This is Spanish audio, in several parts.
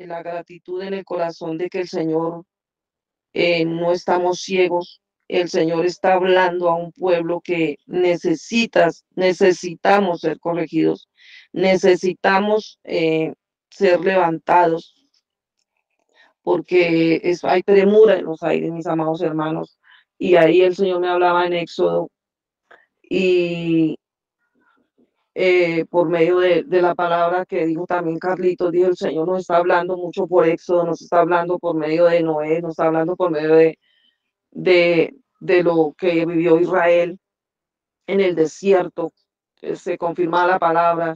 la gratitud en el corazón de que el Señor no estamos ciegos. El Señor está hablando a un pueblo que necesitamos ser corregidos, necesitamos ser levantados, porque hay premura en los aires, mis amados hermanos. Y ahí el Señor me hablaba en Éxodo y por medio de la palabra que dijo también Carlitos, dijo el Señor nos está hablando mucho por Éxodo, nos está hablando por medio de Noé, nos está hablando por medio de lo que vivió Israel en el desierto. Se confirma la palabra,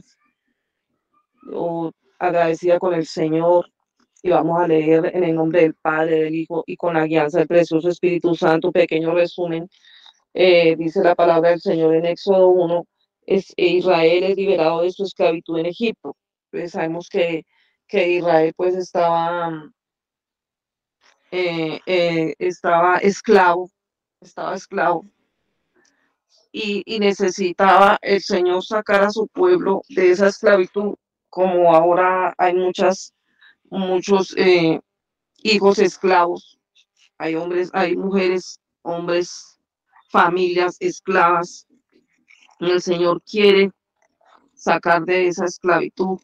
yo agradecida con el Señor. Y vamos a leer en el nombre del Padre, del Hijo y con la guianza del precioso Espíritu Santo. Pequeño resumen, dice la palabra del Señor en Éxodo 1, Israel es liberado de su esclavitud en Egipto. Pues sabemos que Israel pues estaba esclavo y necesitaba el Señor sacar a su pueblo de esa esclavitud, como ahora hay muchos hijos esclavos, hay hombres, hay mujeres, hombres, familias esclavas. Y el Señor quiere sacar de esa esclavitud,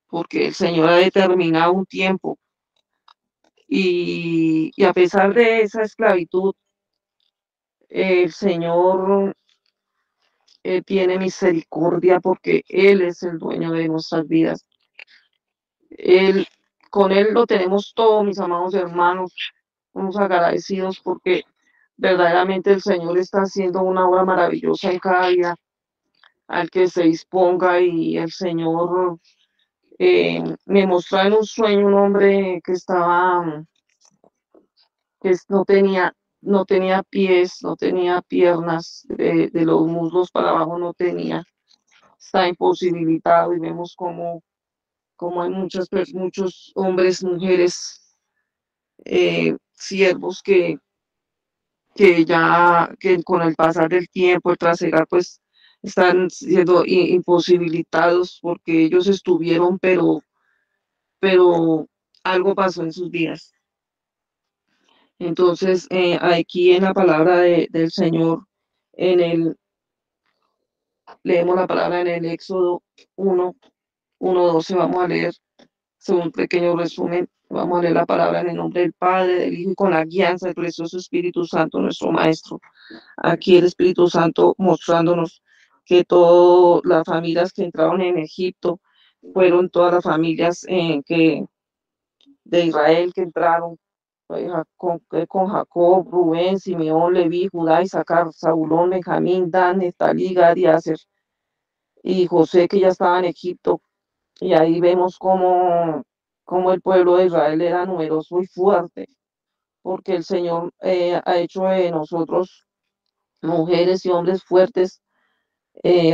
porque el Señor ha determinado un tiempo. Y a pesar de esa esclavitud, el Señor tiene misericordia porque Él es el dueño de nuestras vidas. Él, con Él lo tenemos todo, mis amados hermanos. Somos agradecidos porque verdaderamente el Señor está haciendo una obra maravillosa en cada día al que se disponga. Y el Señor me mostró en un sueño un hombre que estaba, no tenía pies, no tenía piernas, de los muslos para abajo no tenía, está imposibilitado. Y vemos como hay muchos hombres, mujeres, siervos que con el pasar del tiempo, el trasegar, pues están siendo imposibilitados porque ellos estuvieron, pero algo pasó en sus vidas. Entonces, aquí en la palabra del Señor, en el, leemos la palabra en el Éxodo 1:12, vamos a leer, según un pequeño resumen, vamos a leer la palabra en el nombre del Padre, del Hijo y con la guianza del precioso Espíritu Santo, nuestro Maestro. Aquí el Espíritu Santo mostrándonos que todas las familias que entraron en Egipto fueron todas las familias de Israel que entraron con Jacob, Rubén, Simeón, Leví, Judá, Isaacar, Zabulón, Benjamín, Dan, Neftalí, Gad y Aser, y José que ya estaba en Egipto. Y ahí vemos cómo el pueblo de Israel era numeroso y fuerte, porque el Señor ha hecho de nosotros mujeres y hombres fuertes,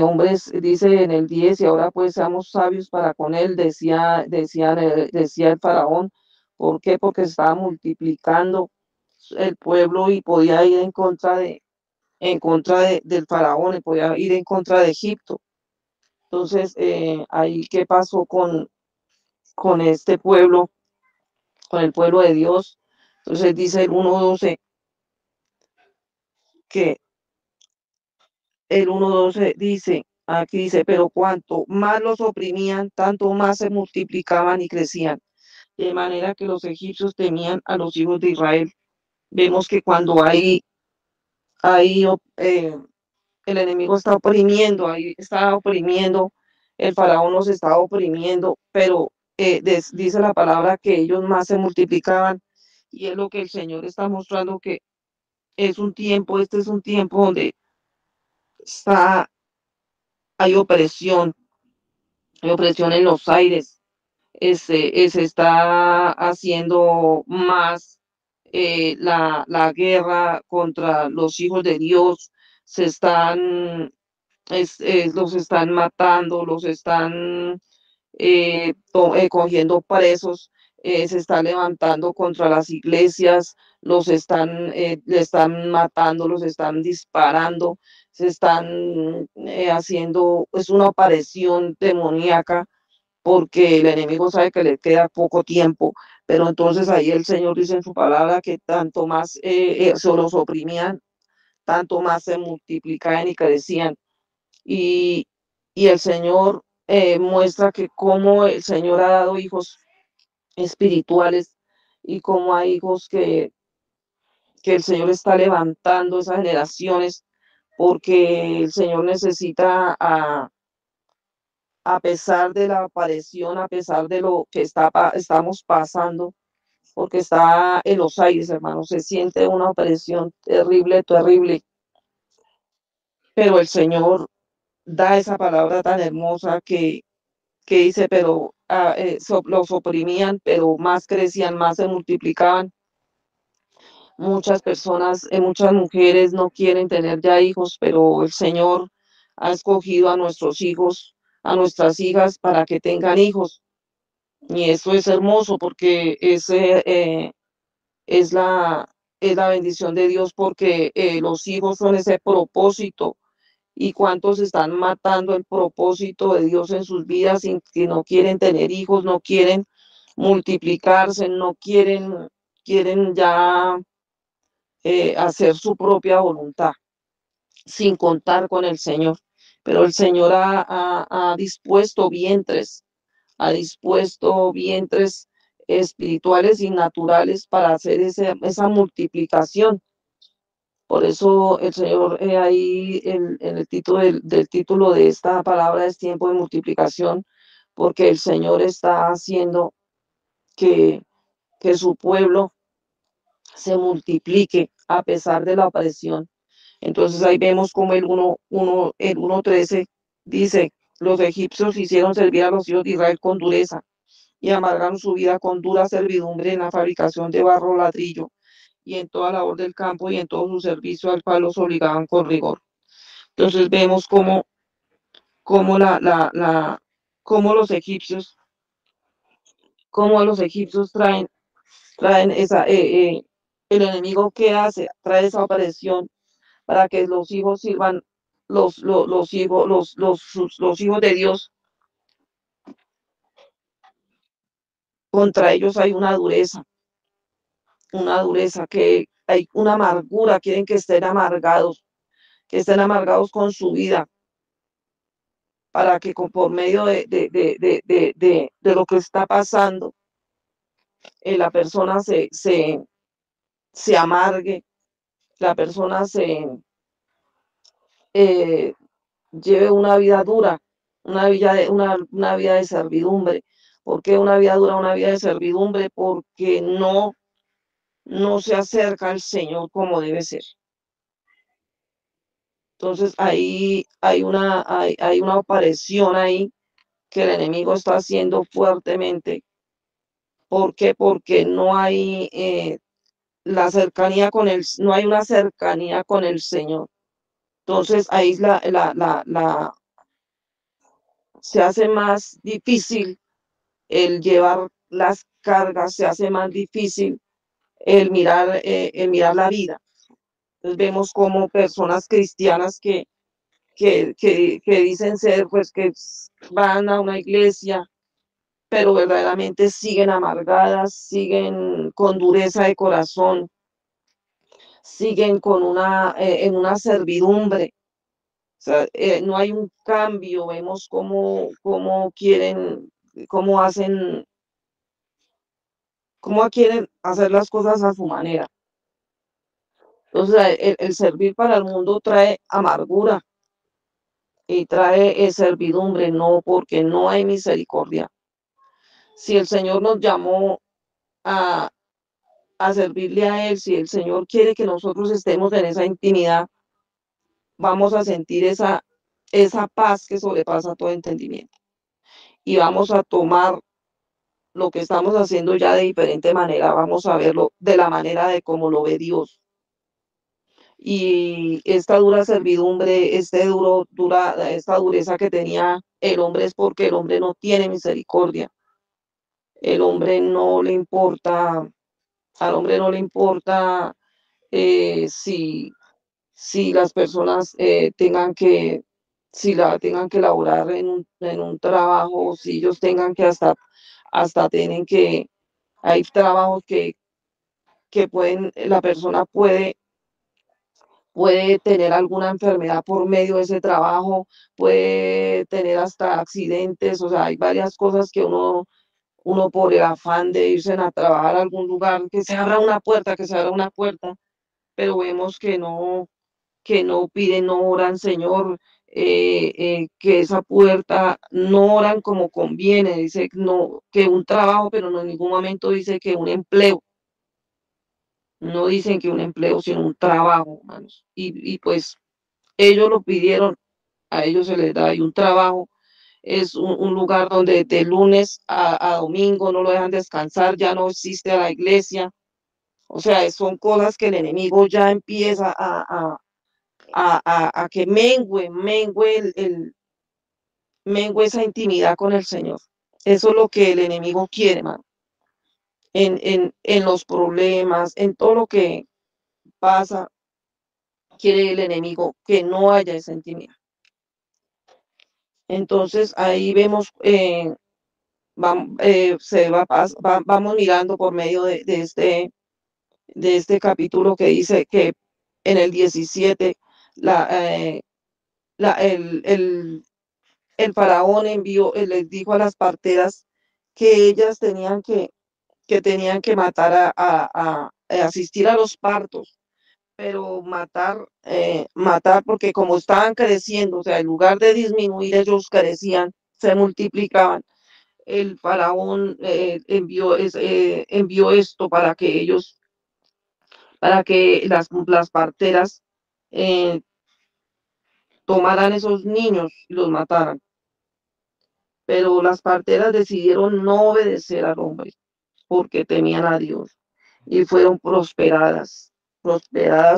hombres, dice en el 10, y ahora pues seamos sabios para con él, decía el faraón. ¿Por qué? Porque se estaba multiplicando el pueblo y podía ir del faraón, y podía ir en contra de Egipto. Entonces, ahí qué pasó con este pueblo, con el pueblo de Dios. Entonces dice el 1:12 que el 1:12 dice, aquí dice, pero cuanto más los oprimían, tanto más se multiplicaban y crecían, de manera que los egipcios temían a los hijos de Israel. Vemos que cuando hay el enemigo está oprimiendo, ahí está oprimiendo, el faraón los está oprimiendo, pero dice la palabra que ellos más se multiplicaban, y es lo que el Señor está mostrando, que este es un tiempo donde está, hay opresión, hay opresión en los aires. Se está haciendo más la guerra contra los hijos de Dios, se están, los están matando, los están cogiendo presos, se está levantando contra las iglesias, le están matando, los están disparando, se están haciendo, es una aparición demoníaca porque el enemigo sabe que le queda poco tiempo, pero entonces ahí el Señor dice en su palabra que tanto más se los oprimían, tanto más se multiplicaban y crecían. Y, y el Señor muestra que como el Señor ha dado hijos espirituales y como hay hijos que el Señor está levantando esas generaciones porque el Señor necesita a pesar de la aparición, a pesar de lo que estamos pasando, porque está en los aires, hermano, se siente una opresión terrible, terrible, pero el Señor da esa palabra tan hermosa que dice, pero los oprimían, pero más crecían, más se multiplicaban. Muchas personas, muchas mujeres no quieren tener ya hijos, pero el Señor ha escogido a nuestros hijos, a nuestras hijas para que tengan hijos. Y eso es hermoso porque es es la bendición de Dios porque los hijos son ese propósito y cuántos están matando el propósito de Dios en sus vidas y que no quieren tener hijos, no quieren multiplicarse, no quieren, quieren ya hacer su propia voluntad sin contar con el Señor. Pero el Señor ha dispuesto vientres, ha dispuesto vientres espirituales y naturales para hacer esa multiplicación. Por eso el Señor, ahí en el título del título de esta palabra es tiempo de multiplicación, porque el Señor está haciendo que, que su pueblo se multiplique a pesar de la opresión. Entonces ahí vemos como el 1:13 dice, los egipcios hicieron servir a los hijos de Israel con dureza y amargaron su vida con dura servidumbre en la fabricación de barro, ladrillo y en toda labor del campo y en todo su servicio al cual los obligaban con rigor. Entonces vemos cómo cómo cómo los egipcios traen el enemigo que hace, trae esa opresión para que los hijos sirvan, los hijos, los hijos de Dios, contra ellos hay una dureza, que hay una amargura, quieren que estén amargados con su vida, para que por medio de lo que está pasando, la persona se amargue, la persona eh, lleve una vida dura, una vida de servidumbre. ¿Por qué una vida dura, una vida de servidumbre? Porque no se acerca al Señor como debe ser. Entonces ahí hay una opresión ahí que el enemigo está haciendo fuertemente. ¿Por qué? Porque no hay la cercanía no hay una cercanía con el Señor. Entonces ahí se hace más difícil el llevar las cargas, se hace más difícil el mirar la vida. Entonces vemos como personas cristianas que dicen ser, pues que van a una iglesia, pero verdaderamente siguen amargadas, siguen con dureza de corazón, siguen con en una servidumbre. O sea, no hay un cambio, vemos cómo quieren, cómo hacen, cómo quieren hacer las cosas a su manera. Entonces, el servir para el mundo trae amargura y trae servidumbre, no, porque no hay misericordia. Si el Señor nos llamó a, a servirle a Él, si el Señor quiere que nosotros estemos en esa intimidad, vamos a sentir esa paz que sobrepasa todo entendimiento. Y vamos a tomar lo que estamos haciendo ya de diferente manera, vamos a verlo de la manera de como lo ve Dios. Y esta dura servidumbre, esta dureza que tenía el hombre es porque el hombre no tiene misericordia. El hombre no le importa, al hombre no le importa si las personas tengan que si la tengan que laborar en un trabajo, o si ellos tengan que hasta tienen que, hay trabajos que pueden, la persona puede tener alguna enfermedad por medio de ese trabajo, puede tener hasta accidentes, o sea, hay varias cosas que uno por el afán de irse a trabajar a algún lugar, que se abra una puerta, que se abra una puerta, pero vemos que no piden, no oran, Señor, que esa puerta no oran como conviene, dice no, que un trabajo, pero no en ningún momento dice que un empleo, no dicen que un empleo, sino un trabajo, hermanos. Y pues ellos lo pidieron, a ellos se les da, y un trabajo es un lugar donde de lunes a domingo no lo dejan descansar, ya no existe la iglesia, o sea, son cosas que el enemigo ya empieza a que mengue mengue esa intimidad con el Señor. Eso es lo que el enemigo quiere, man. En los problemas, en todo lo que pasa, quiere el enemigo que no haya esa intimidad. Entonces ahí vemos, vamos mirando por medio de este capítulo que dice que en el 17 la, eh, el faraón envió, les dijo a las parteras que ellas tenían que matar a asistir a los partos, pero matar porque como estaban creciendo, o sea, en lugar de disminuir, ellos crecían, se multiplicaban. El faraón envió esto para que las parteras eh, tomaran esos niños y los mataran. Pero las parteras decidieron no obedecer al hombre porque temían a Dios y fueron prosperadas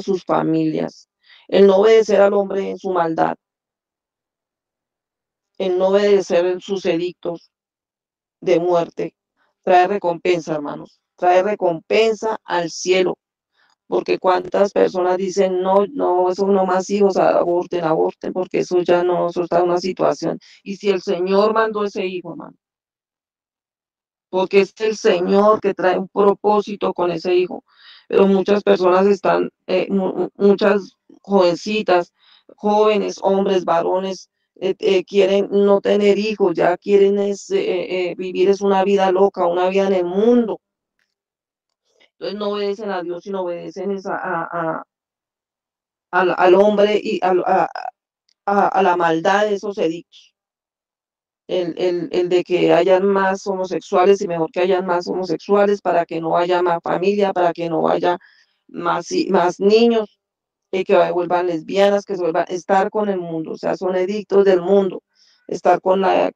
sus familias. El no obedecer al hombre en su maldad, el no obedecer en sus edictos de muerte, trae recompensa, hermanos, trae recompensa al cielo, porque cuántas personas dicen, no, no, eso no más hijos, aborten, aborten, porque eso ya no, eso está en una situación. Y si el Señor mandó ese hijo, hermano, porque es el Señor que trae un propósito con ese hijo. Pero muchas personas están, muchas jovencitas, jóvenes, hombres, varones, quieren no tener hijos, ya quieren vivir es una vida loca, una vida en el mundo. Entonces no obedecen a Dios, sino obedecen al hombre y a la maldad de esos edictos. El de que hayan más homosexuales y mejor que hayan más homosexuales para que no haya más familia, para que no haya más niños, y que vuelvan lesbianas, que se vuelvan a estar con el mundo, o sea, son edictos del mundo, estar con la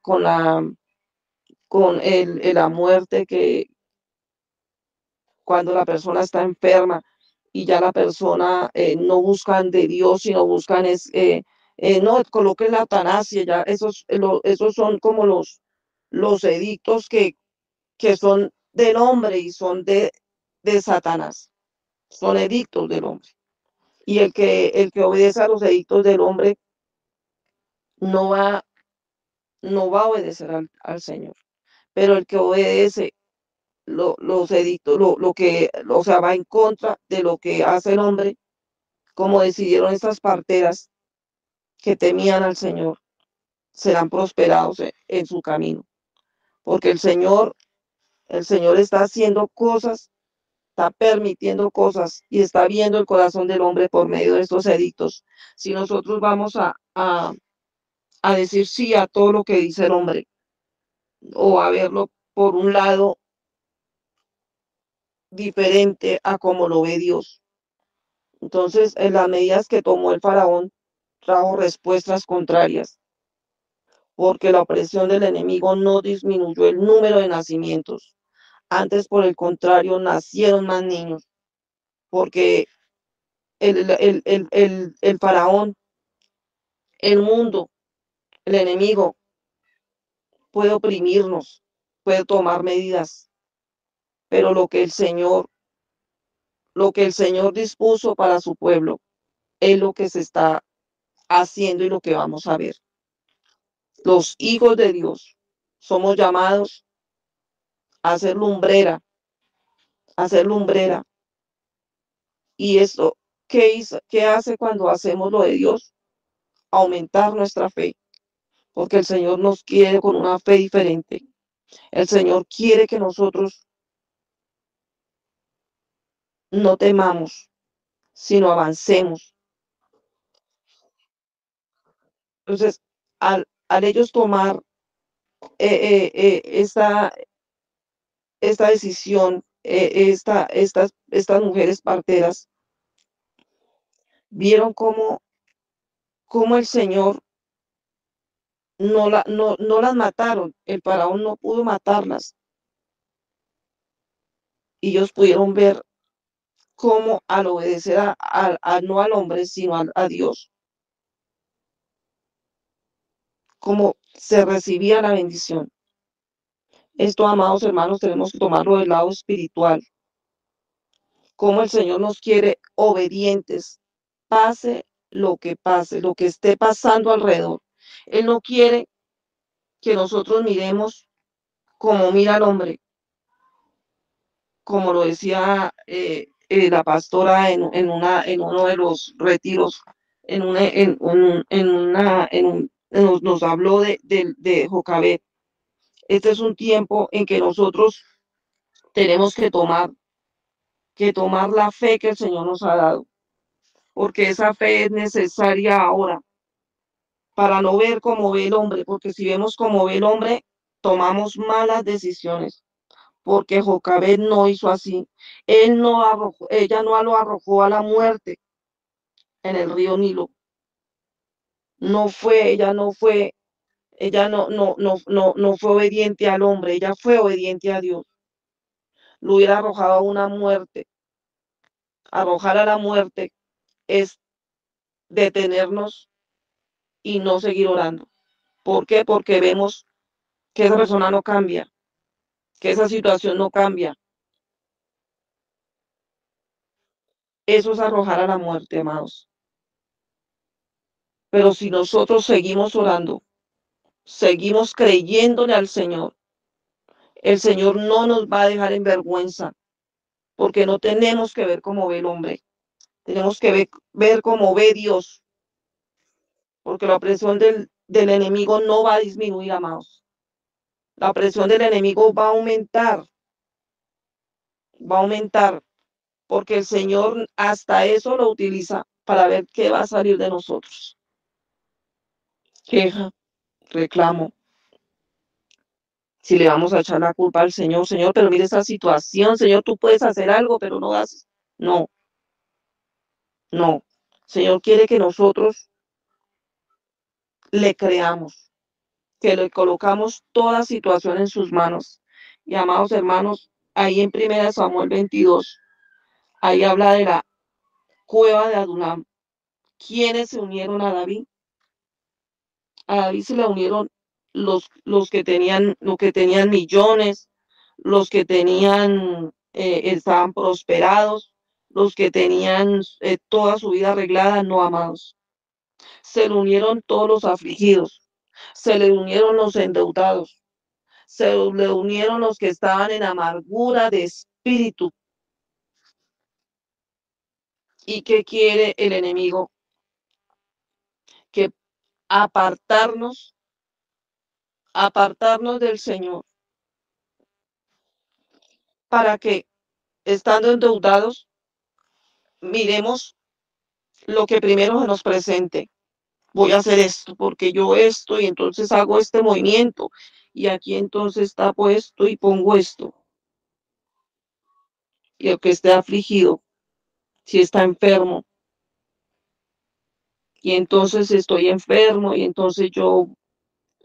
muerte que cuando la persona está enferma y ya la persona no buscan de Dios, sino buscan no, coloquen la eutanasia, ya esos son como los edictos que son del hombre y son de Satanás, son edictos del hombre. Y el que obedece a los edictos del hombre no va, no va a obedecer al Señor. Pero el que obedece los edictos, o sea, va en contra de lo que hace el hombre, como decidieron estas parteras que temían al Señor, serán prosperados en su camino. Porque el Señor está haciendo cosas, está permitiendo cosas y está viendo el corazón del hombre por medio de estos edictos. Si nosotros vamos a decir sí a todo lo que dice el hombre o a verlo por un lado diferente a como lo ve Dios. Entonces, en las medidas que tomó el faraón, trajo respuestas contrarias, porque la opresión del enemigo no disminuyó el número de nacimientos. Antes, por el contrario, nacieron más niños, porque el faraón, el mundo, el enemigo, puede oprimirnos, puede tomar medidas, pero lo que el Señor dispuso para su pueblo es lo que se está haciendo y lo que vamos a ver. Los hijos de Dios somos llamados a ser lumbrera, a ser lumbrera. Y esto, ¿qué hace cuando hacemos lo de Dios? Aumentar nuestra fe, porque el Señor nos quiere con una fe diferente. El Señor quiere que nosotros no temamos, sino avancemos. Entonces, al ellos tomar esta decisión, estas mujeres parteras, vieron cómo el Señor no las mataron, el faraón no pudo matarlas, y ellos pudieron ver cómo al obedecer no al hombre, sino a Dios, cómo se recibía la bendición. Esto, amados hermanos, tenemos que tomarlo del lado espiritual, cómo el Señor nos quiere obedientes, pase, lo que esté pasando alrededor. Él no quiere que nosotros miremos como mira el hombre, como lo decía la pastora en uno de los retiros, nos habló de Jocabet. Este es un tiempo en que nosotros tenemos que tomar la fe que el Señor nos ha dado, porque esa fe es necesaria ahora para no ver como ve el hombre, porque si vemos como ve el hombre, tomamos malas decisiones, porque Jocabet no hizo así. Ella no lo arrojó a la muerte en el río Nilo. Ella no fue obediente al hombre, ella fue obediente a Dios. Lo hubiera arrojado a una muerte. Arrojar a la muerte es detenernos y no seguir orando. ¿Por qué? Porque vemos que esa persona no cambia, que esa situación no cambia. Eso es arrojar a la muerte, amados. Pero si nosotros seguimos orando, seguimos creyéndole al Señor, el Señor no nos va a dejar en vergüenza, porque no tenemos que ver como ve el hombre, tenemos que ver como ve Dios, porque la opresión del enemigo no va a disminuir, amados. La opresión del enemigo va a aumentar, porque el Señor hasta eso lo utiliza para ver qué va a salir de nosotros. Queja, reclamo. Si le vamos a echar la culpa al Señor, Señor, pero mire esa situación, Señor, tú puedes hacer algo, pero no haces. No, no. Señor quiere que nosotros le creamos, que le colocamos toda situación en sus manos. Y amados hermanos, ahí en 1 Samuel 22, ahí habla de la cueva de Adulam. ¿Quiénes se unieron a David? A David se le unieron los que tenían millones, los que estaban prosperados, los que tenían toda su vida arreglada, no, amados. Se le unieron todos los afligidos, se le unieron los endeudados, se le unieron los que estaban en amargura de espíritu. ¿Y qué quiere el enemigo? Que apartarnos, apartarnos del Señor, para que, estando endeudados, miremos lo que primero se nos presente. Voy a hacer esto porque yo esto, y entonces hago este movimiento, y aquí entonces está puesto y pongo esto. Y el que esté afligido, si está enfermo, y entonces estoy enfermo, y entonces yo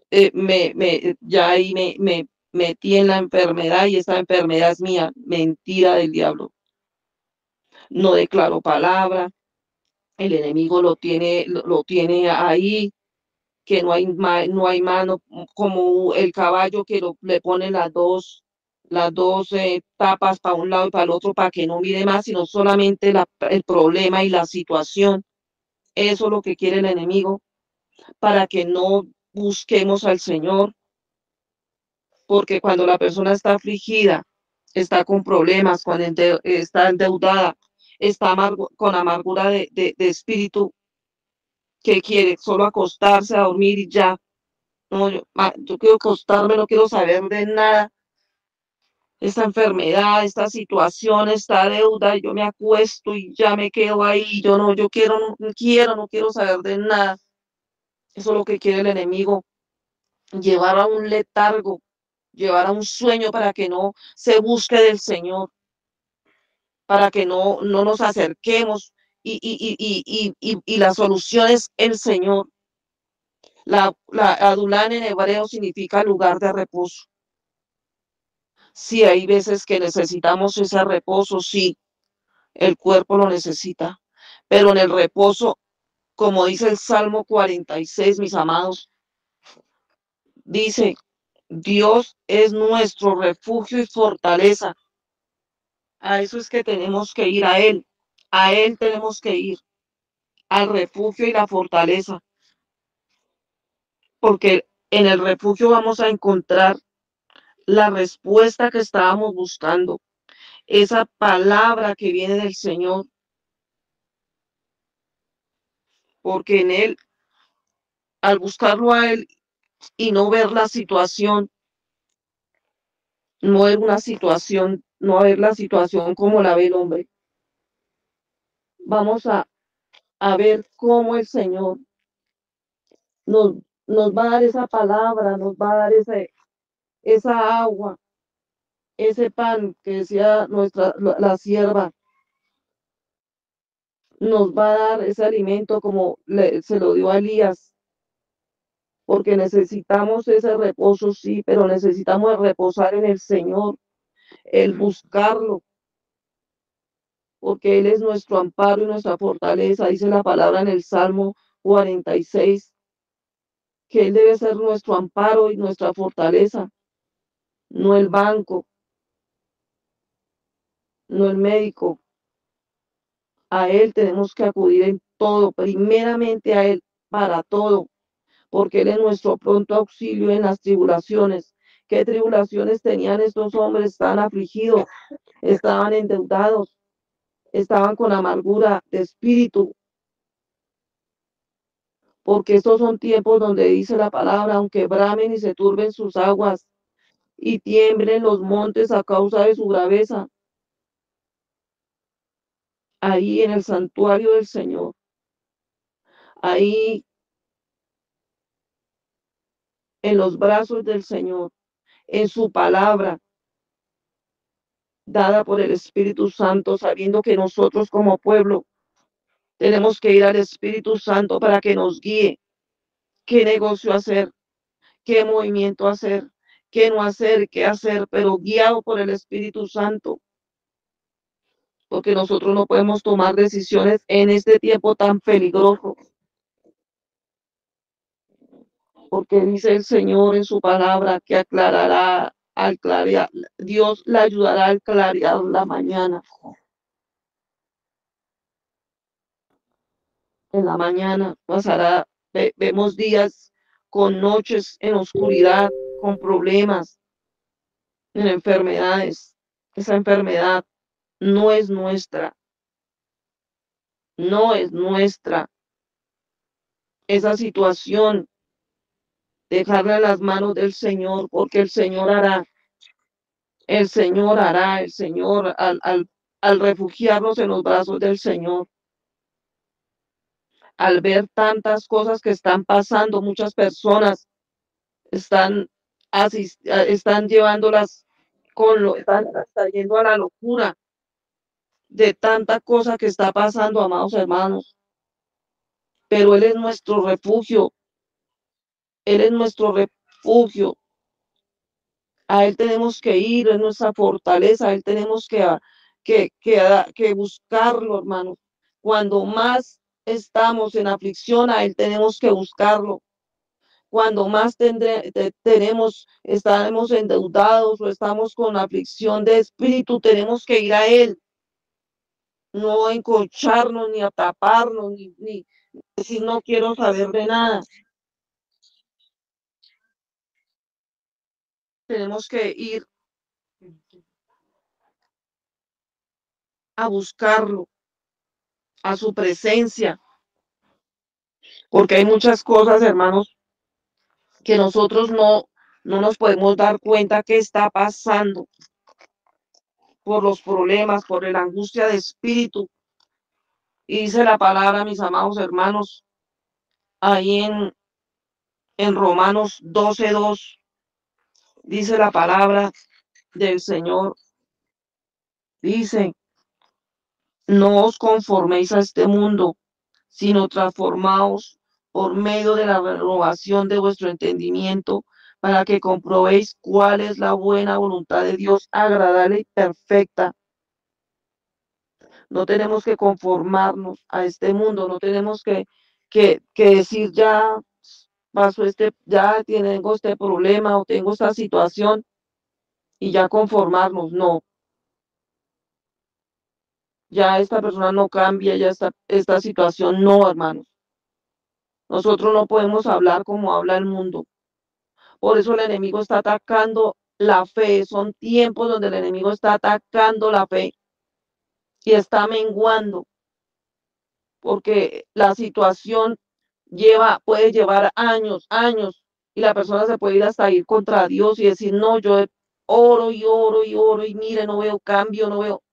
ya ahí me metí en la enfermedad, y esta enfermedad es mía. Mentira del diablo. No declaro palabra, el enemigo lo tiene ahí, que no hay mano, como el caballo que le pone las dos tapas para un lado y para el otro para que no mire más, sino solamente el problema y la situación. Eso es lo que quiere el enemigo, para que no busquemos al Señor, porque cuando la persona está afligida, está con problemas, cuando está endeudada, está con amargura de espíritu, que quiere solo acostarse a dormir y ya. No, yo quiero acostarme, no quiero saber de nada. Esta enfermedad, esta situación, esta deuda, yo me acuesto y ya me quedo ahí. Yo no, yo quiero, no quiero saber de nada. Eso es lo que quiere el enemigo, llevar a un letargo, llevar a un sueño para que no se busque del Señor, para que no nos acerquemos y la solución es el Señor. La Adulán en hebreo significa lugar de reposo. Sí, hay veces que necesitamos ese reposo, sí, el cuerpo lo necesita, pero en el reposo, como dice el Salmo 46, mis amados, dice, Dios es nuestro refugio y fortaleza. A eso es que tenemos que ir a Él tenemos que ir, al refugio y la fortaleza, porque en el refugio vamos a encontrar la respuesta que estábamos buscando, esa palabra que viene del Señor, porque en Él, al buscarlo a Él y no ver la situación, no ver una situación, no ver la situación como la ve el hombre, vamos a ver cómo el Señor nos, nos va a dar esa palabra, nos va a dar esa agua, ese pan que decía la sierva, nos va a dar ese alimento como se lo dio a Elías, porque necesitamos ese reposo, sí, pero necesitamos reposar en el Señor, el buscarlo, porque Él es nuestro amparo y nuestra fortaleza, dice la palabra en el Salmo 46, que Él debe ser nuestro amparo y nuestra fortaleza, no el banco, no el médico. A Él tenemos que acudir en todo, primeramente a Él para todo, porque Él es nuestro pronto auxilio en las tribulaciones. ¿Qué tribulaciones tenían estos hombres? Estaban afligidos, estaban endeudados, estaban con amargura de espíritu, porque estos son tiempos donde dice la palabra, aunque bramen y se turben sus aguas y tiemblen los montes a causa de su braveza, ahí en el santuario del Señor, ahí en los brazos del Señor, en su palabra dada por el Espíritu Santo, sabiendo que nosotros como pueblo tenemos que ir al Espíritu Santo para que nos guíe qué negocio hacer, qué movimiento hacer, qué no hacer, qué hacer, pero guiado por el Espíritu Santo, porque nosotros no podemos tomar decisiones en este tiempo tan peligroso, porque dice el Señor en su palabra que aclarará al clarear, Dios la ayudará al clarear la mañana. En la mañana pasará, vemos días con noches en oscuridad, con problemas, en enfermedades. Esa enfermedad no es nuestra, no es nuestra. Esa situación, dejarla en las manos del Señor, porque el Señor hará, el Señor hará, el Señor al refugiarnos en los brazos del Señor, al ver tantas cosas que están pasando, muchas personas están, están llevándolas están yendo a la locura de tanta cosa que está pasando, amados hermanos. Pero Él es nuestro refugio, Él es nuestro refugio. A Él tenemos que ir, es nuestra fortaleza, a Él tenemos que buscarlo, hermanos. Cuando más estamos en aflicción, a Él tenemos que buscarlo. Cuando más estaremos endeudados o estamos con aflicción de espíritu, tenemos que ir a Él, no encocharnos, ni ataparnos, ni decir no quiero saber de nada. tenemos que ir a buscarlo, a su presencia, porque hay muchas cosas, hermanos, que nosotros no nos podemos dar cuenta que está pasando por los problemas, por la angustia de espíritu. Y dice la palabra, mis amados hermanos, ahí en Romanos 12:2, dice la palabra del Señor, dice, no os conforméis a este mundo, sino transformaos por medio de la renovación de vuestro entendimiento, para que comprobéis cuál es la buena voluntad de Dios, agradable y perfecta. No tenemos que conformarnos a este mundo, no tenemos que decir ya pasó ya tengo este problema o tengo esta situación y ya conformarnos. No, ya esta persona no cambia, ya esta situación no, hermanos. Nosotros no podemos hablar como habla el mundo. Por eso el enemigo está atacando la fe. Son tiempos donde el enemigo está atacando la fe y está menguando, porque la situación puede llevar años, años, y la persona se puede ir hasta ir contra Dios y decir, no, yo oro y oro y oro y mire, no veo cambio, no veo.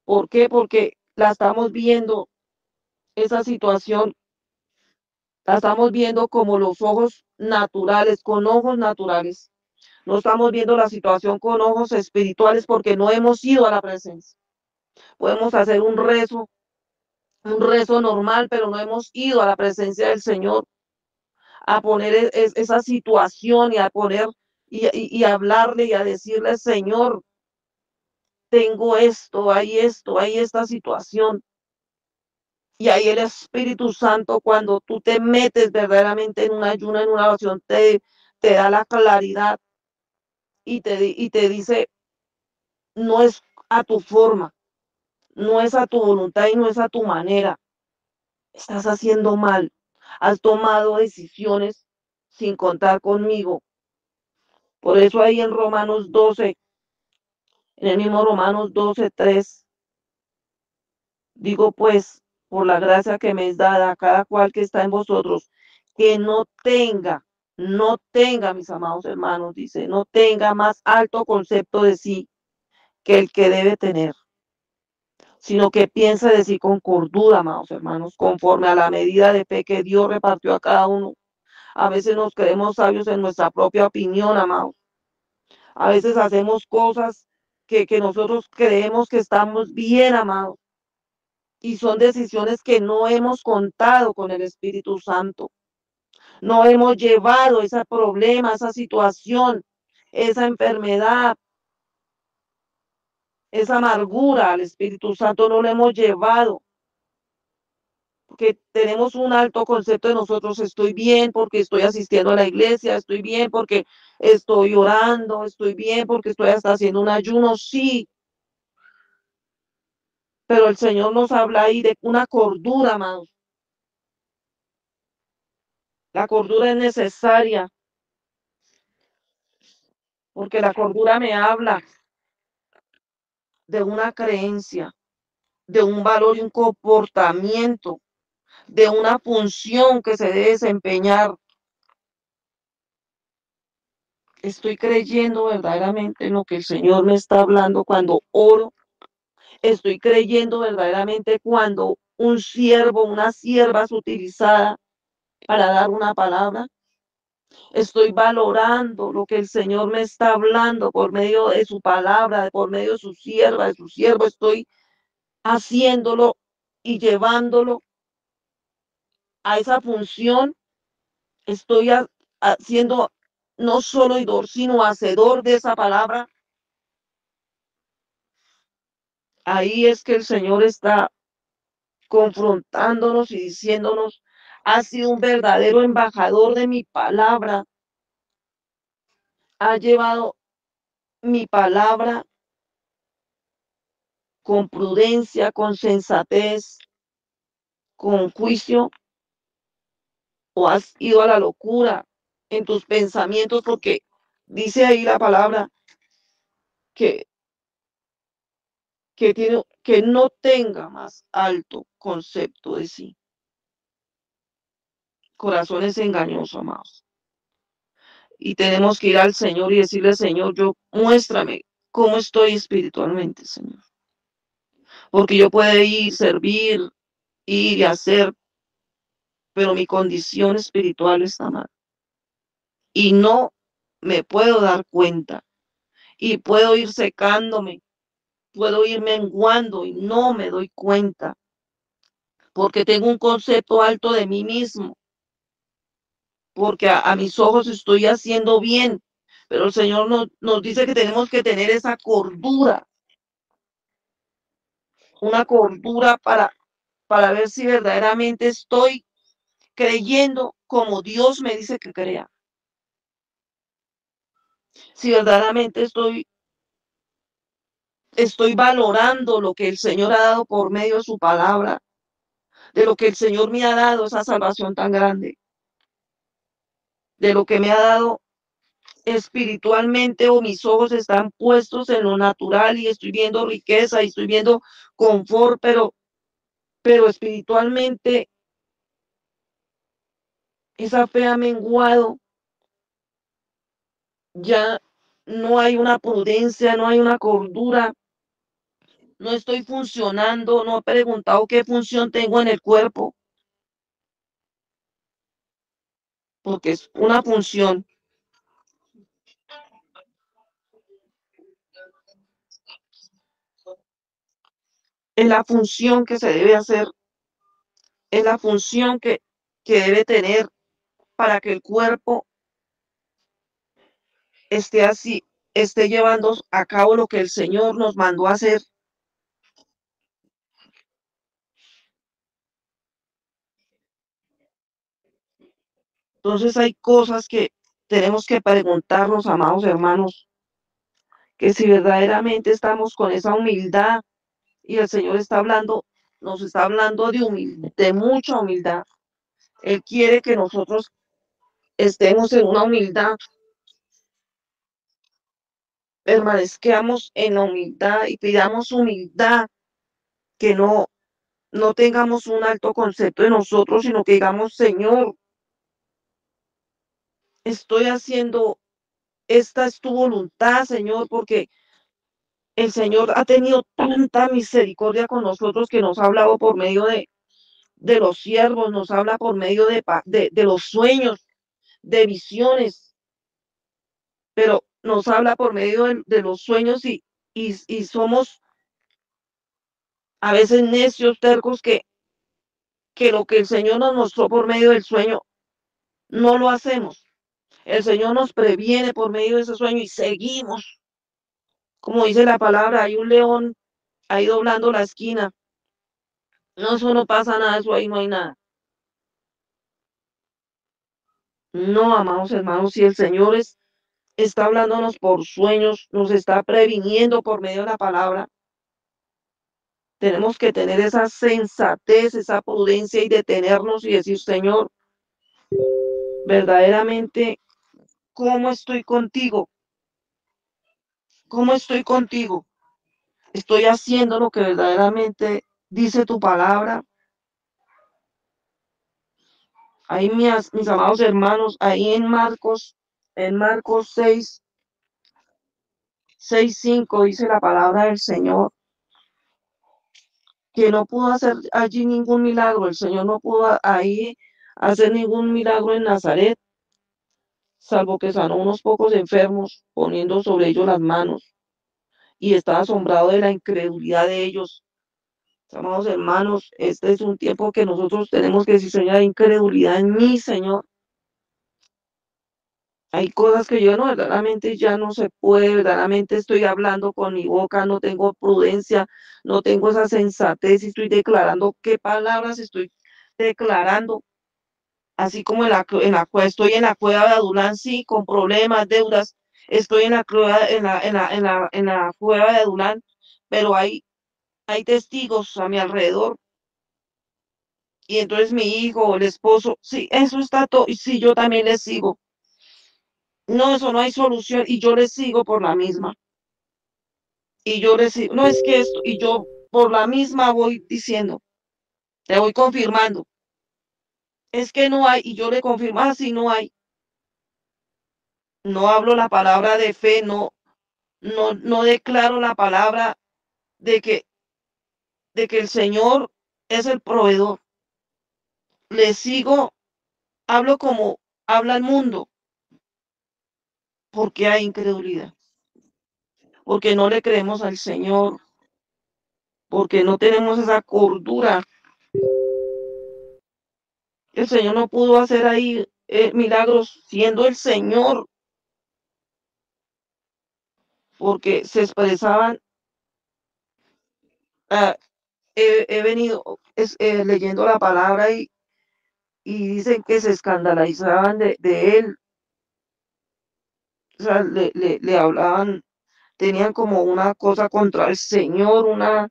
¿Por qué? Porque la estamos viendo, esa situación, la estamos viendo como los ojos naturales, con ojos naturales. No estamos viendo la situación con ojos espirituales porque no hemos ido a la presencia. Podemos hacer un rezo normal, pero no hemos ido a la presencia del Señor a poner esa situación y a poner y hablarle y a decirle, Señor, tengo esto, hay esta situación. Y ahí el Espíritu Santo, cuando tú te metes verdaderamente en un ayuno, en una oración, te da la claridad y te dice, no es a tu forma, no es a tu voluntad y no es a tu manera. Estás haciendo mal. Has tomado decisiones sin contar conmigo. Por eso ahí en Romanos 12, en el mismo Romanos 12:3, digo pues, por la gracia que me es dada a cada cual que está en vosotros, que no tenga, mis amados hermanos, dice, no tenga más alto concepto de sí que el que debe tener, sino que piense de sí con cordura, amados hermanos, conforme a la medida de fe que Dios repartió a cada uno. A veces nos creemos sabios en nuestra propia opinión, amados. A veces hacemos cosas que nosotros creemos que estamos bien, amados. Y son decisiones que no hemos contado con el Espíritu Santo. No hemos llevado ese problema, esa situación, esa enfermedad, esa amargura al Espíritu Santo, no lo hemos llevado. Porque tenemos un alto concepto de nosotros, estoy bien porque estoy asistiendo a la iglesia, estoy bien porque estoy orando, estoy bien porque estoy hasta haciendo un ayuno, sí, pero el Señor nos habla ahí de una cordura, amados. La cordura es necesaria porque la cordura me habla de una creencia, de un valor y un comportamiento, de una función que se debe desempeñar. Estoy creyendo verdaderamente en lo que el Señor me está hablando cuando oro. Estoy creyendo verdaderamente cuando un siervo, una sierva es utilizada para dar una palabra. Estoy valorando lo que el Señor me está hablando por medio de su palabra, por medio de su sierva, de su siervo. Estoy haciéndolo y llevándolo a esa función. Estoy haciendo no solo oidor, sino hacedor de esa palabra. Ahí es que el Señor está confrontándonos y diciéndonos, ha sido un verdadero embajador de mi palabra, ha llevado mi palabra con prudencia, con sensatez, con juicio, o has ido a la locura en tus pensamientos, porque Dice ahí la palabra que, que no tenga más alto concepto de sí. Corazón es engañoso, amados. Y tenemos que ir al Señor y decirle, Señor, yo muéstrame cómo estoy espiritualmente, Señor. Porque yo puedo ir, servir, ir y hacer, pero mi condición espiritual está mal. Y no me puedo dar cuenta. Y puedo ir secándome, puedo ir menguando y no me doy cuenta. Porque tengo un concepto alto de mí mismo. Porque a mis ojos estoy haciendo bien. Pero el Señor nos dice que tenemos que tener esa cordura, una cordura para ver si verdaderamente estoy creyendo como Dios me dice que crea. Si verdaderamente estoy valorando lo que el Señor ha dado por medio de su palabra, de lo que el Señor me ha dado, esa salvación tan grande, de lo que me ha dado espiritualmente, o mis ojos están puestos en lo natural y estoy viendo riqueza y estoy viendo confort, pero espiritualmente esa fe ha menguado, ya no hay una prudencia, no hay una cordura, no estoy funcionando, no he preguntado qué función tengo en el cuerpo, porque es una función, es la función que se debe hacer, es la función que debe tener para que el cuerpo esté así, esté llevando a cabo lo que el Señor nos mandó a hacer. Entonces hay cosas que tenemos que preguntarnos, amados hermanos, que si verdaderamente estamos con esa humildad y el Señor está hablando, nos está hablando de humildad, de mucha humildad. Él quiere que nosotros estemos en una humildad, permanezcamos en la humildad y pidamos humildad, que no tengamos un alto concepto de nosotros, sino que digamos, Señor, estoy haciendo, esta es tu voluntad, Señor, porque el Señor ha tenido tanta misericordia con nosotros, que nos ha hablado por medio de los siervos, nos habla por medio de los sueños, de visiones, pero nos habla por medio de los sueños, y somos a veces necios, tercos, que lo que el Señor nos mostró por medio del sueño no lo hacemos. El Señor nos previene por medio de ese sueño y seguimos. Como dice la palabra, hay un león ahí doblando la esquina. No, eso no pasa nada, eso ahí no hay nada. No, amados hermanos, si el Señor está hablándonos por sueños, nos está previniendo por medio de la palabra, tenemos que tener esa sensatez, esa prudencia y detenernos y decir, Señor, verdaderamente, ¿cómo estoy contigo? ¿Cómo estoy contigo? ¿Estoy haciendo lo que verdaderamente dice tu palabra? Ahí, mis amados hermanos, ahí en Marcos 6:5 dice la palabra del Señor, que no pudo hacer allí ningún milagro. El Señor no pudo ahí hacer ningún milagro en Nazaret, salvo que sanó unos pocos enfermos, poniendo sobre ellos las manos, y estaba asombrado de la incredulidad de ellos. Amados hermanos, este es un tiempo que nosotros tenemos que decir, Señor, hay incredulidad en mí, Señor. Hay cosas que yo no, verdaderamente ya no se puede, verdaderamente estoy hablando con mi boca, no tengo prudencia, no tengo esa sensatez, y estoy declarando qué palabras estoy declarando, así como estoy en la cueva de Adulán, sí, con problemas, deudas, estoy en la cueva, en la cueva de Adulán, pero hay testigos a mi alrededor, y entonces mi hijo, el esposo, sí, eso está todo, y sí, yo también les sigo. No, eso no hay solución. Y yo le sigo por la misma. Y yo le sigo, no es que esto, y yo por la misma voy diciendo, te voy confirmando. Es que no hay, y yo le confirmo, sí, no hay. No hablo la palabra de fe, no declaro la palabra de que el Señor es el proveedor. Le sigo, hablo como habla el mundo, porque hay incredulidad, porque no le creemos al Señor, porque no tenemos esa cordura. El Señor no pudo hacer ahí milagros siendo el Señor, porque se expresaban, ah, he venido leyendo la palabra y dicen que se escandalizaban de él, o sea, le hablaban, tenían como una cosa contra el Señor, unas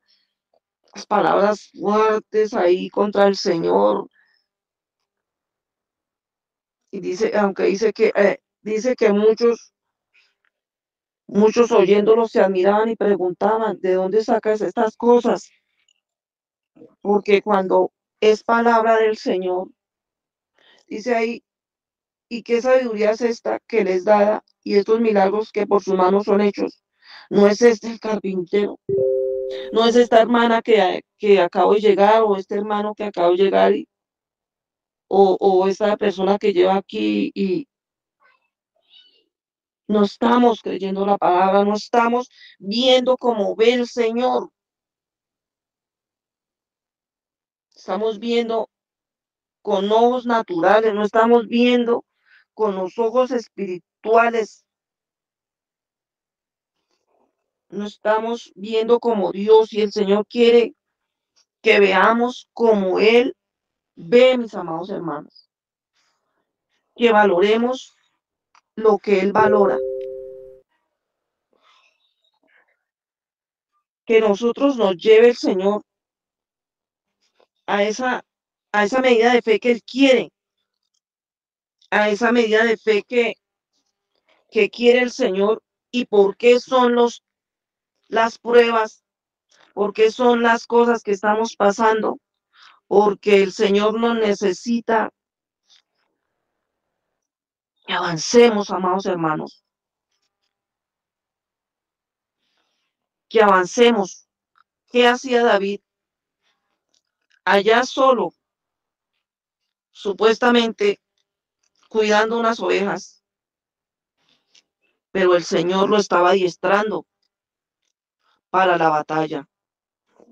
palabras fuertes ahí contra el Señor, y dice, aunque dice que muchos oyéndolo se admiraban y preguntaban, ¿de dónde sacas estas cosas? Porque cuando es palabra del Señor, dice ahí, ¿y qué sabiduría es esta que les da y estos milagros que por sus manos son hechos? No es este el carpintero, no es esta hermana que acabo de llegar o este hermano que acabo de llegar o esta persona que lleva aquí y no estamos creyendo la palabra, no estamos viendo como ve el Señor, estamos viendo con ojos naturales, no estamos viendo con los ojos espirituales, no estamos viendo como Dios y el Señor quiere que veamos como Él ve, mis amados hermanos, que valoremos lo que Él valora, que nosotros nos lleve el Señor a a esa medida de fe que Él quiere, a esa medida de fe que quiere el Señor y por qué son las pruebas, por qué son las cosas que estamos pasando, porque el Señor nos necesita que avancemos, amados hermanos, que avancemos. ¿Qué hacía David allá solo, supuestamente cuidando unas ovejas? Pero el Señor lo estaba adiestrando para la batalla.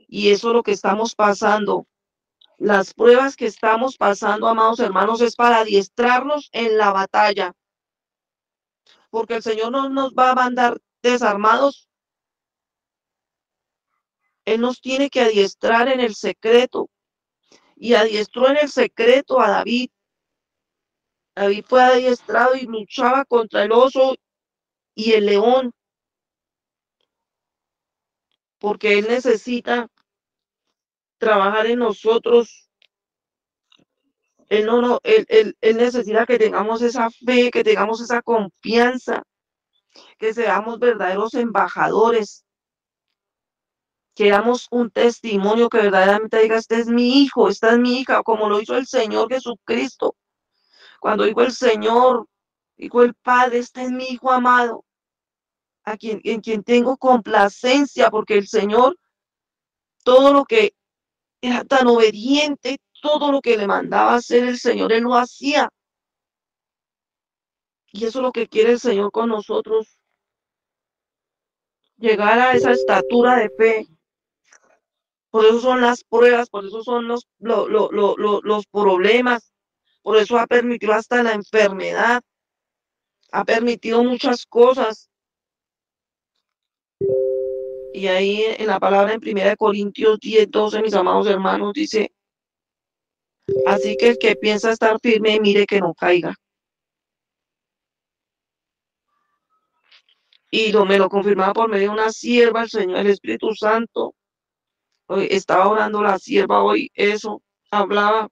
Y eso es lo que estamos pasando. Las pruebas que estamos pasando, amados hermanos, es para adiestrarnos en la batalla. Porque el Señor no nos va a mandar desarmados. Él nos tiene que adiestrar en el secreto. Y adiestró en el secreto a David. David fue adiestrado y luchaba contra el oso y el león. Porque Él necesita trabajar en nosotros. Él no, no, él necesita que tengamos esa fe, que tengamos esa confianza, que seamos verdaderos embajadores, que damos un testimonio que verdaderamente diga, este es mi hijo, esta es mi hija, como lo hizo el Señor Jesucristo. Cuando dijo el Señor, dijo el Padre, este es mi hijo amado, en quien tengo complacencia, porque el Señor, todo lo que era tan obediente, todo lo que le mandaba hacer el Señor, Él lo hacía. Y eso es lo que quiere el Señor con nosotros, llegar a esa estatura de fe. Por eso son las pruebas, por eso son los problemas, por eso ha permitido hasta la enfermedad, ha permitido muchas cosas. Y ahí en la palabra en 1 Corintios 10:12, mis amados hermanos, dice, así que el que piensa estar firme, mire que no caiga. Y me lo confirmaba por medio de una sierva, el Señor, el Espíritu Santo. Hoy estaba orando la sierva hoy, eso, hablaba.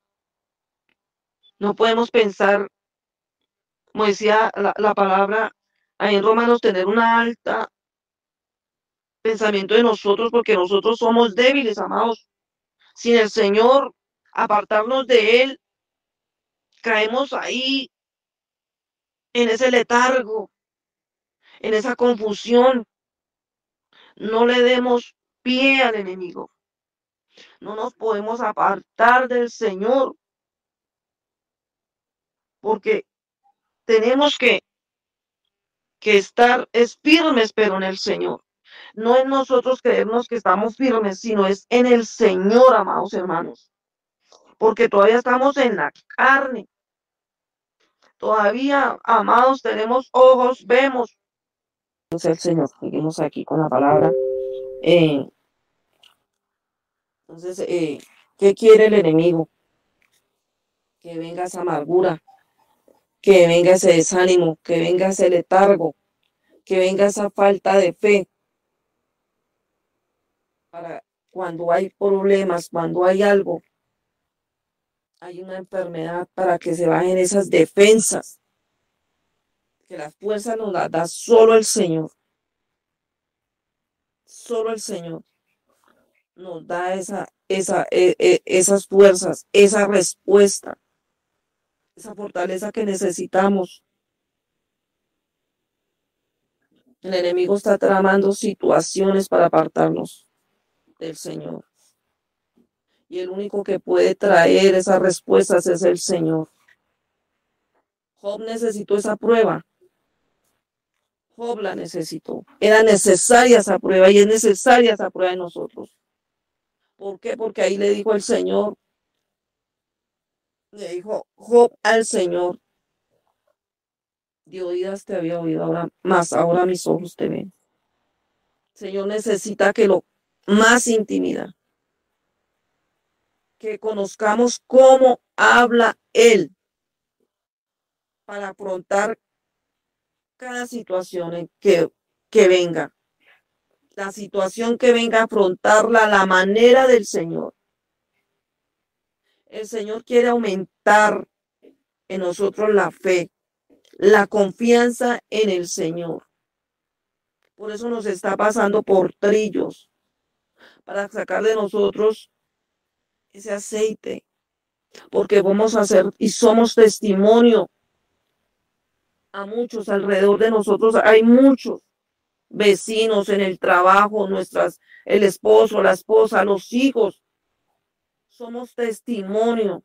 No podemos pensar como decía la palabra ahí en Romanos, tener una alta pensamiento de nosotros, porque nosotros somos débiles, amados. Sin el Señor, apartarnos de Él, caemos ahí en ese letargo, en esa confusión. No le demos pie al enemigo. No nos podemos apartar del Señor, porque tenemos que estar es firmes, pero en el Señor. No en nosotros creernos que estamos firmes, sino es en el Señor, amados hermanos, porque todavía estamos en la carne. Todavía, amados, tenemos ojos, vemos. Entonces el Señor, seguimos aquí con la palabra. Eh, entonces, ¿qué quiere el enemigo? Que venga esa amargura, que venga ese desánimo, que venga ese letargo, que venga esa falta de fe, para cuando hay problemas, cuando hay algo, hay una enfermedad, para que se bajen esas defensas, que la fuerza nos la da solo el Señor. Solo el Señor nos da esas fuerzas, esa respuesta, esa fortaleza que necesitamos. El enemigo está tramando situaciones para apartarnos del Señor. Y el único que puede traer esas respuestas es el Señor. Job necesitó esa prueba. Job la necesitó. Era necesaria esa prueba y es necesaria esa prueba en nosotros. ¿Por qué? Porque ahí le dijo el Señor, le dijo Job al Señor: de oídas te había oído, ahora más, ahora mis ojos te ven. El Señor necesita que lo más intimida, que conozcamos cómo habla Él para afrontar cada situación que venga. La situación que venga a afrontarla a la manera del Señor. El Señor quiere aumentar en nosotros la fe, la confianza en el Señor. Por eso nos está pasando por trillos, para sacar de nosotros ese aceite, porque vamos a hacer y somos testimonio a muchos alrededor de nosotros. Hay muchos vecinos en el trabajo, el esposo, la esposa, los hijos. Somos testimonio.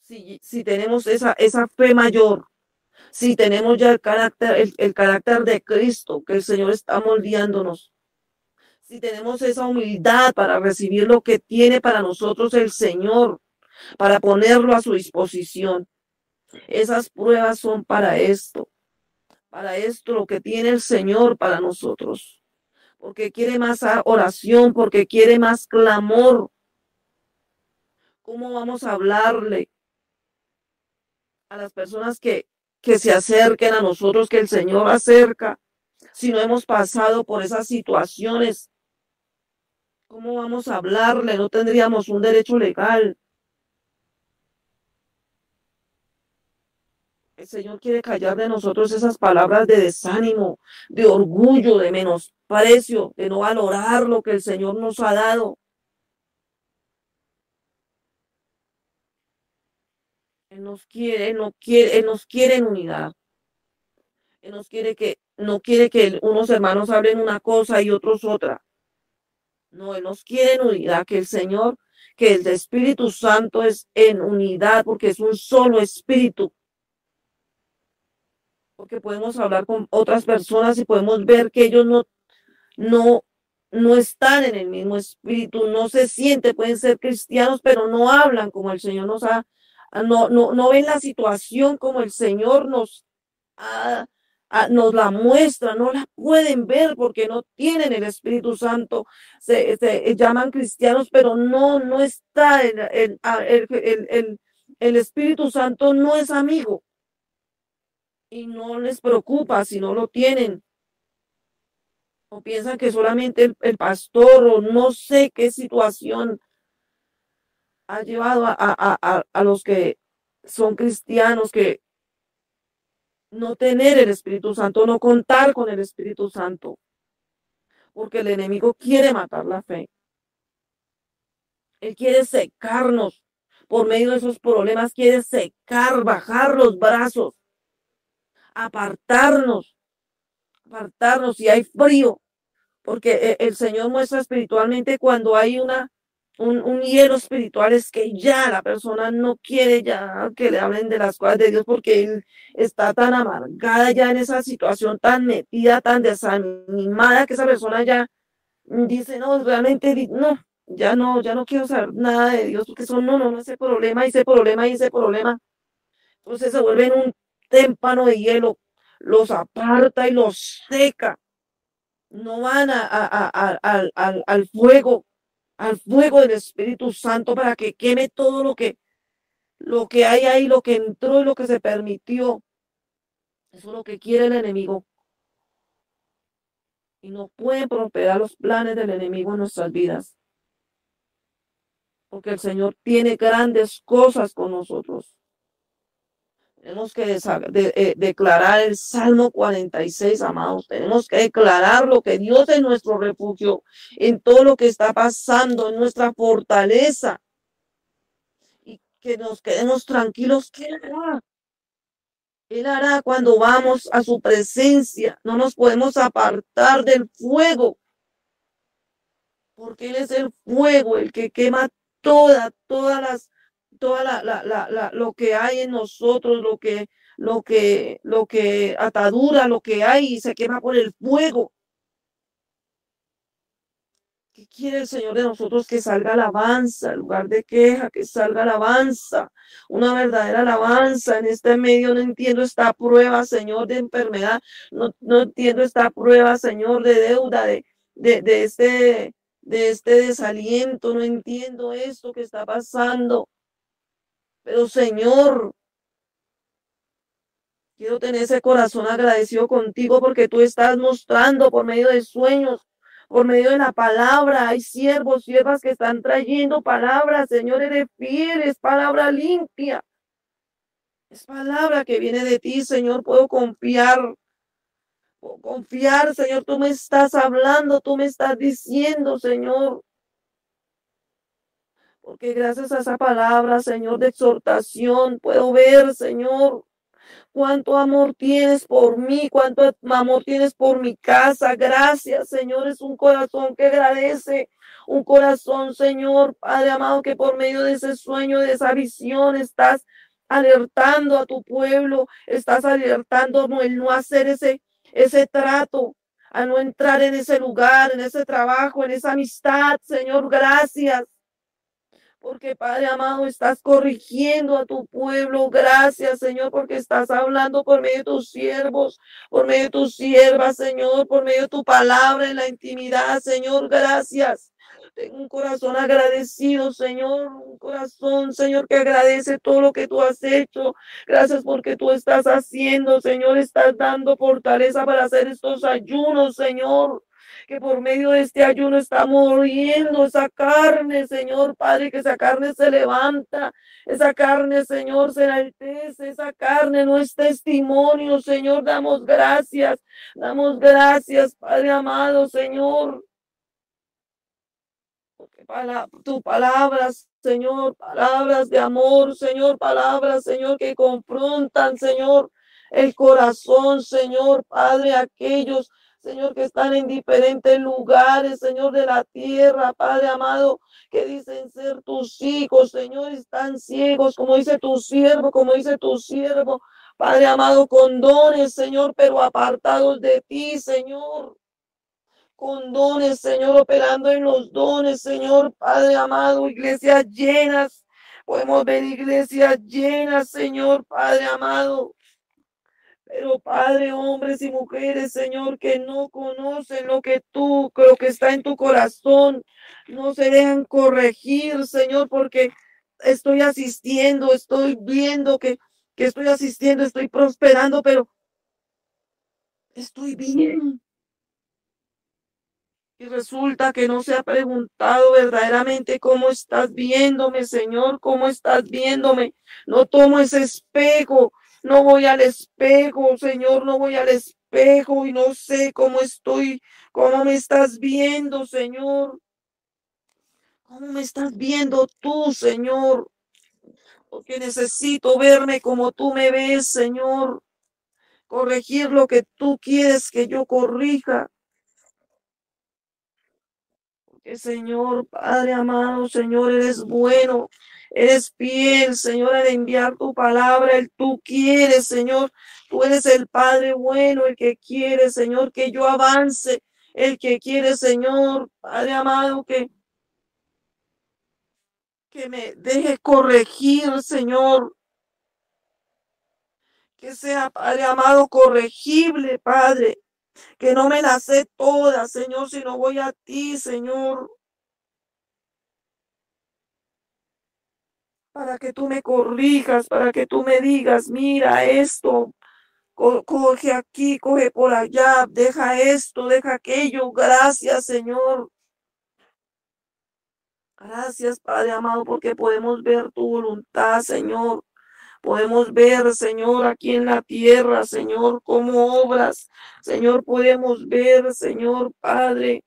Si tenemos esa fe mayor, si tenemos ya el carácter de Cristo, que el Señor está moldeándonos, si tenemos esa humildad para recibir lo que tiene para nosotros el Señor, para ponerlo a su disposición. Esas pruebas son para esto lo que tiene el Señor para nosotros, porque quiere más oración, porque quiere más clamor. ¿Cómo vamos a hablarle a las personas que se acerquen a nosotros, que el Señor acerca, si no hemos pasado por esas situaciones? ¿Cómo vamos a hablarle? No tendríamos un derecho legal. El Señor quiere callar de nosotros esas palabras de desánimo, de orgullo, de menosprecio, de no valorar lo que el Señor nos ha dado. Él nos quiere, Él nos quiere en unidad. Él no quiere que unos hermanos hablen una cosa y otros otra. No, Él nos quiere en unidad, que el Señor, que el Espíritu Santo es en unidad, porque es un solo espíritu. Porque podemos hablar con otras personas y podemos ver que ellos no, no están en el mismo espíritu, no se sienten, pueden ser cristianos, pero no hablan como el Señor no ven la situación como el Señor nos la muestra, no la pueden ver porque no tienen el Espíritu Santo, se llaman cristianos, pero no está el Espíritu Santo no es amigo y no les preocupa si no lo tienen. O piensan que solamente el pastor o no sé qué situación ha llevado a los que son cristianos, que no tener el Espíritu Santo, no contar con el Espíritu Santo, porque el enemigo quiere matar la fe. Él quiere secarnos por medio de esos problemas, quiere secar, bajar los brazos, apartarnos, apartarnos si hay frío, porque el Señor muestra espiritualmente cuando hay un hielo espiritual, es que ya la persona no quiere ya que le hablen de las cosas de Dios porque él está tan amargada ya en esa situación, tan metida, tan desanimada, que esa persona ya dice, no, realmente no, ya no quiero saber nada de Dios porque son, no, ese problema, ese problema, ese problema. Entonces se vuelven un témpano de hielo, los aparta y los seca. No van al fuego del Espíritu Santo para que queme todo lo que hay ahí, lo que entró y lo que se permitió. Eso es lo que quiere el enemigo. Y no pueden prosperar los planes del enemigo en nuestras vidas. Porque el Señor tiene grandes cosas con nosotros. Tenemos que declarar el Salmo 46, amados. Tenemos que declarar lo que Dios es nuestro refugio en todo lo que está pasando, en nuestra fortaleza. Y que nos quedemos tranquilos. ¿Qué hará? Él hará cuando vamos a su presencia. No nos podemos apartar del fuego, porque Él es el fuego, el que quema toda lo que hay en nosotros, lo que atadura, lo que hay y se quema por el fuego. ¿Qué quiere el Señor de nosotros? Que salga alabanza, en lugar de queja, que salga alabanza, una verdadera alabanza en este medio. No entiendo esta prueba, Señor, de enfermedad, no entiendo esta prueba, Señor, de deuda, de este desaliento, no entiendo esto que está pasando. Pero Señor, quiero tener ese corazón agradecido contigo porque tú estás mostrando por medio de sueños, por medio de la palabra. Hay siervos, siervas que están trayendo palabras. Señor, eres fiel, es palabra limpia. Es palabra que viene de ti, Señor. Puedo confiar, Señor. Tú me estás hablando, tú me estás diciendo, Señor. Porque gracias a esa palabra, Señor, de exhortación, puedo ver, Señor, cuánto amor tienes por mí, cuánto amor tienes por mi casa. Gracias, Señor. Es un corazón que agradece, un corazón, Señor, Padre amado, que por medio de ese sueño, de esa visión, estás alertando a tu pueblo, estás alertando el no hacer ese trato, a no entrar en ese lugar, en ese trabajo, en esa amistad. Señor, gracias. Porque Padre amado, estás corrigiendo a tu pueblo. Gracias, Señor, porque estás hablando por medio de tus siervos, por medio de tus siervas, Señor, por medio de tu palabra en la intimidad, Señor. Gracias. Tengo un corazón agradecido, Señor, un corazón, Señor, que agradece todo lo que tú has hecho. Gracias porque tú estás haciendo, Señor, estás dando fortaleza para hacer estos ayunos, Señor, que por medio de este ayuno está muriendo esa carne, Señor Padre, que esa carne se levanta, esa carne, Señor, se enaltece, esa carne no es testimonio, Señor. Damos gracias, Padre amado, Señor, porque tu palabra, Señor, palabras de amor, Señor, palabras, Señor, que confrontan, Señor, el corazón, Señor, Padre, aquellos, Señor, que están en diferentes lugares, Señor, de la tierra, Padre amado, que dicen ser tus hijos, Señor, están ciegos, como dice tu siervo, Padre amado, con dones, Señor, pero apartados de ti, Señor, con dones, Señor, operando en los dones, Señor, Padre amado, iglesias llenas, podemos ver iglesias llenas, Señor, Padre amado, pero Padre, hombres y mujeres, Señor, que no conocen lo que está en tu corazón, no se dejan corregir, Señor, porque estoy asistiendo, estoy viendo que estoy asistiendo, estoy prosperando, pero estoy bien. Y resulta que no se ha preguntado verdaderamente cómo estás viéndome, Señor, cómo estás viéndome. No tomo ese espejo, No voy al espejo, Señor, no voy al espejo y no sé cómo estoy, cómo me estás viendo, Señor. ¿Cómo me estás viendo tú, Señor? Porque necesito verme como tú me ves, Señor. Corregir lo que tú quieres que yo corrija. Porque, Señor, Padre amado, Señor, eres bueno. Eres fiel, Señor, al enviar tu palabra. Tú quieres, Señor. Tú eres el Padre bueno, el que quiere, Señor, que yo avance. El que quiere, Señor, Padre amado, que me deje corregir, Señor. Que sea, Padre amado, corregible, Padre, que no me la sé toda, Señor, si no voy a ti, Señor, para que tú me corrijas, para que tú me digas, mira esto, coge aquí, coge por allá, deja esto, deja aquello, gracias, Señor. Gracias, Padre amado, porque podemos ver tu voluntad, Señor. Podemos ver, Señor, aquí en la tierra, Señor, cómo obras. Señor, podemos ver, Señor, Padre,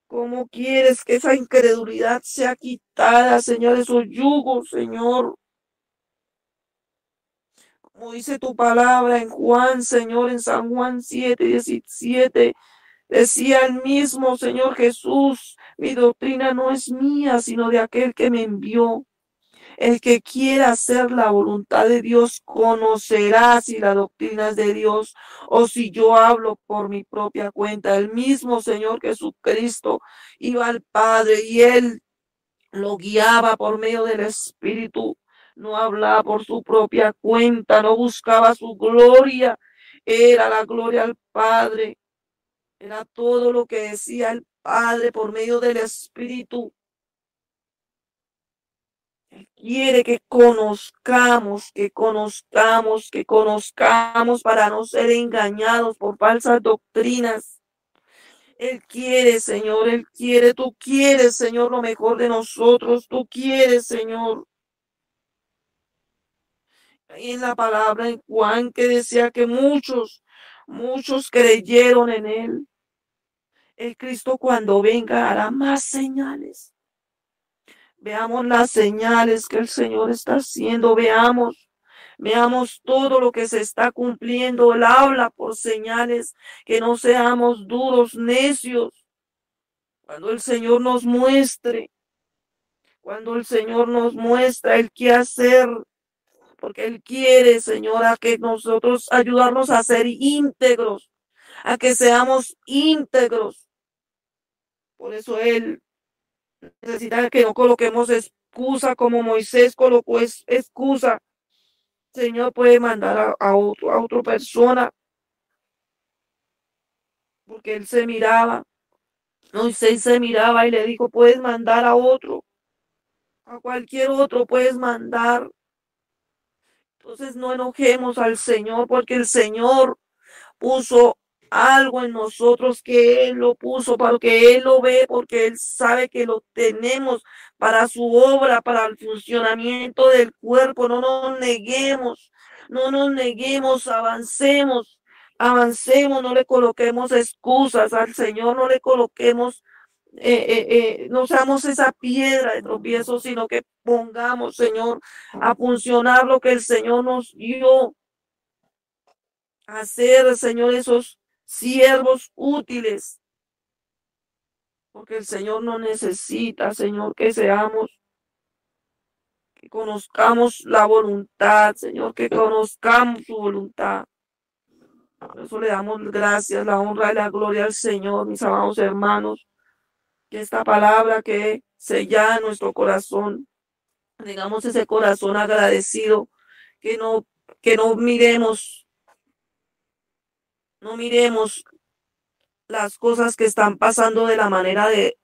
cómo quieres que esa incredulidad sea quitada, Señor, esos yugos, Señor. Como dice tu palabra en Juan, Señor, en San Juan 7:17, decía el mismo Señor Jesús, mi doctrina no es mía, sino de aquel que me envió. El que quiera hacer la voluntad de Dios conocerá si la doctrina es de Dios o si yo hablo por mi propia cuenta. El mismo Señor Jesucristo iba al Padre y él lo guiaba por medio del Espíritu. No hablaba por su propia cuenta, no buscaba su gloria. Era la gloria al Padre. Era todo lo que decía el Padre por medio del Espíritu. Quiere que conozcamos, que conozcamos, que conozcamos para no ser engañados por falsas doctrinas. Él quiere, Señor, Él quiere, tú quieres, Señor, lo mejor de nosotros, tú quieres, Señor. Ahí en la palabra en Juan que decía que muchos creyeron en Él. El Cristo cuando venga hará más señales. Veamos las señales que el Señor está haciendo, veamos todo lo que se está cumpliendo. Él habla por señales, que no seamos duros, necios. Cuando el Señor nos muestre, cuando el Señor nos muestra el qué hacer, porque Él quiere, Señor, a que nosotros ayudarnos a ser íntegros, a que seamos íntegros. Por eso Él necesita que no coloquemos excusa como Moisés colocó excusa. Señor puede mandar a otra persona, porque él se miraba, Moisés se miraba y le dijo, puedes mandar a otro, a cualquier otro puedes mandar. Entonces no enojemos al Señor, porque el Señor puso algo en nosotros que Él lo puso, para que Él lo ve, porque Él sabe que lo tenemos para su obra, para el funcionamiento del cuerpo. No nos neguemos, no nos neguemos, avancemos, no le coloquemos excusas al Señor, no le coloquemos, no seamos esa piedra de tropiezo, sino que pongamos, Señor, a funcionar lo que el Señor nos dio hacer, Señor, esos siervos útiles, porque el Señor no necesita, Señor, que seamos, que conozcamos la voluntad, Señor, que conozcamos su voluntad. Por eso le damos gracias, la honra y la gloria al Señor, mis amados hermanos, que esta palabra que sella en nuestro corazón, tengamos ese corazón agradecido, que no, que no miremos las cosas que están pasando de la manera de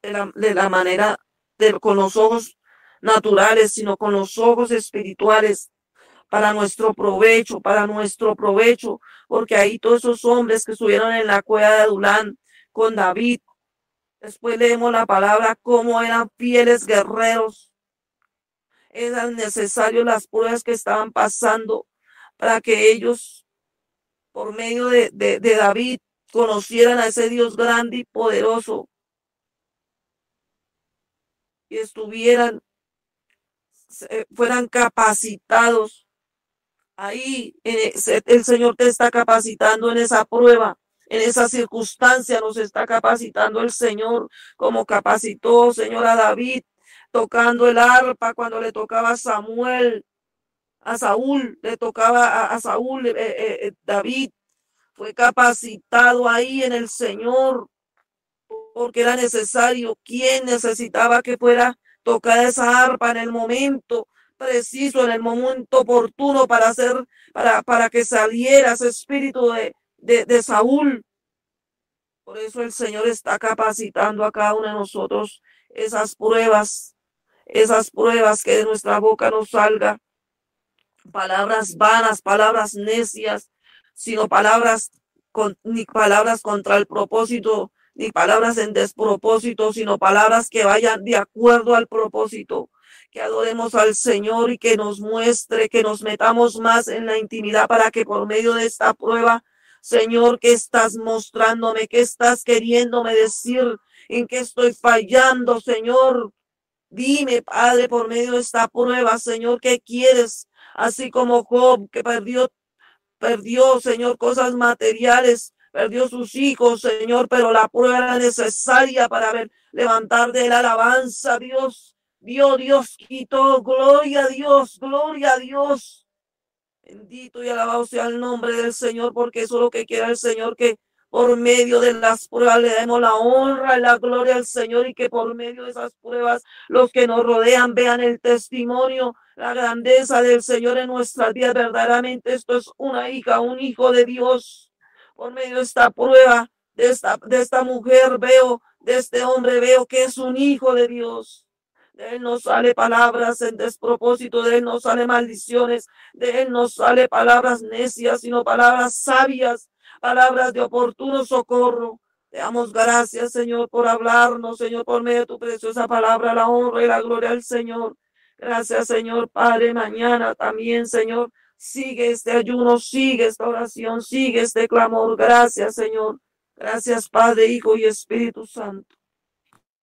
la manera con los ojos naturales, sino con los ojos espirituales, para nuestro provecho, porque ahí todos esos hombres que estuvieron en la cueva de Adulán con David, después leemos la palabra cómo eran fieles guerreros, Eran necesarios las pruebas que estaban pasando para que ellos, por medio de David, conocieran a ese Dios grande y poderoso y fueran capacitados. Ahí el Señor te está capacitando en esa prueba, en esa circunstancia nos está capacitando el Señor, como capacitó, Señor, a David, tocando el arpa cuando le tocaba a Samuel, a Saúl, le tocaba a Saúl, David fue capacitado ahí en el Señor, porque era necesario. ¿Quién necesitaba que fuera tocar esa arpa en el momento preciso, en el momento oportuno para que saliera ese espíritu de Saúl? Por eso el Señor está capacitando a cada uno de nosotros esas pruebas que de nuestra boca no salga palabras vanas, palabras necias, sino ni palabras contra el propósito, ni palabras en despropósito, sino palabras que vayan de acuerdo al propósito. Que adoremos al Señor y que nos muestre, que nos metamos más en la intimidad para que por medio de esta prueba, Señor, ¿qué estás mostrándome? ¿Qué estás queriéndome decir? ¿En qué estoy fallando, Señor? Dime, Padre, por medio de esta prueba, Señor, ¿qué quieres? Así como Job, que perdió, Señor, cosas materiales, perdió sus hijos, Señor, pero la prueba era necesaria para levantar de la alabanza, Dios. Dios quitó, gloria a Dios, gloria a Dios. Bendito y alabado sea el nombre del Señor, porque eso es lo que quiere el Señor, que por medio de las pruebas le demos la honra y la gloria al Señor y que por medio de esas pruebas los que nos rodean vean el testimonio, la grandeza del Señor en nuestras vidas. Verdaderamente esto es una hija, un hijo de Dios. Por medio de esta prueba, de esta mujer veo, de este hombre veo que es un hijo de Dios. De él no sale palabras en despropósito, de él no sale maldiciones, de él no sale palabras necias, sino palabras sabias, palabras de oportuno socorro. Te damos gracias, Señor, por hablarnos, Señor, por medio de tu preciosa palabra, la honra y la gloria al Señor. Gracias, Señor, Padre, mañana también, Señor, sigue este ayuno, sigue esta oración, sigue este clamor. Gracias, Señor. Gracias, Padre, Hijo y Espíritu Santo.